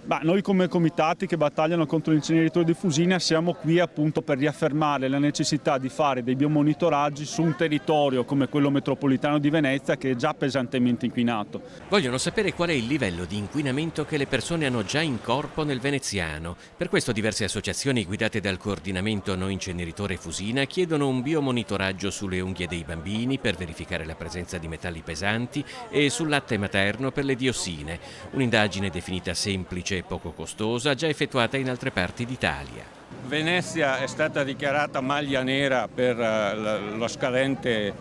Noi come comitati che battagliano contro l'inceneritore di Fusina siamo qui appunto per riaffermare la necessità di fare dei biomonitoraggi su un territorio come quello metropolitano di Venezia che è già pesantemente inquinato. Vogliono sapere qual è il livello di inquinamento che le persone hanno già in corpo nel veneziano. Per questo diverse associazioni guidate dal coordinamento No Inceneritore Fusina chiedono un biomonitoraggio sulle unghie dei bambini per verificare la presenza di metalli pesanti e sul latte materno per le diossine. Un'indagine definita semplice e poco costosa, già effettuata in altre parti d'Italia. Venezia è stata dichiarata maglia nera per la scadente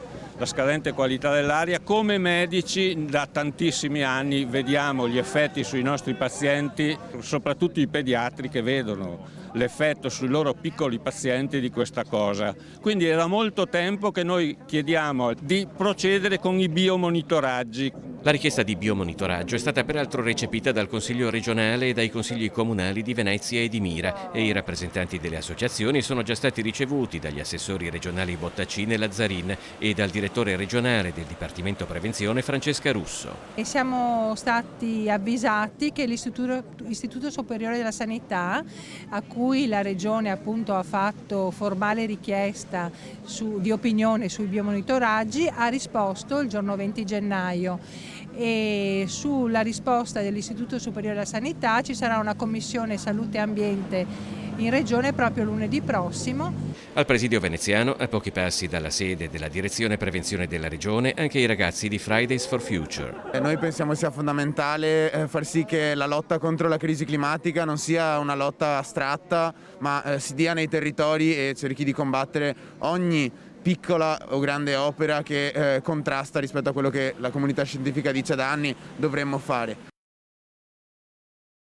qualità dell'aria. Come medici da tantissimi anni vediamo gli effetti sui nostri pazienti, soprattutto i pediatri che vedono l'effetto sui loro piccoli pazienti di questa cosa. Quindi era molto tempo che noi chiediamo di procedere con i biomonitoraggi. La richiesta di biomonitoraggio è stata peraltro recepita dal Consiglio regionale e dai consigli comunali di Venezia e di Mira e i rappresentanti delle associazioni sono già stati ricevuti dagli assessori regionali Bottaccini e Lazzarin e dal direttore regionale del Dipartimento Prevenzione Francesca Russo. E siamo stati avvisati che l'Istituto Superiore della Sanità, a cui la Regione appunto ha fatto formale richiesta di opinione sui biomonitoraggi, ha risposto il giorno 20 gennaio. E sulla risposta dell'Istituto Superiore della Sanità ci sarà una commissione salute e ambiente in regione proprio lunedì prossimo. Al presidio veneziano, a pochi passi dalla sede della direzione prevenzione della regione, anche i ragazzi di Fridays for Future. Noi pensiamo sia fondamentale far sì che la lotta contro la crisi climatica non sia una lotta astratta, ma si dia nei territori e cerchi di combattere ogni piccola o grande opera che contrasta rispetto a quello che la comunità scientifica dice da anni dovremmo fare.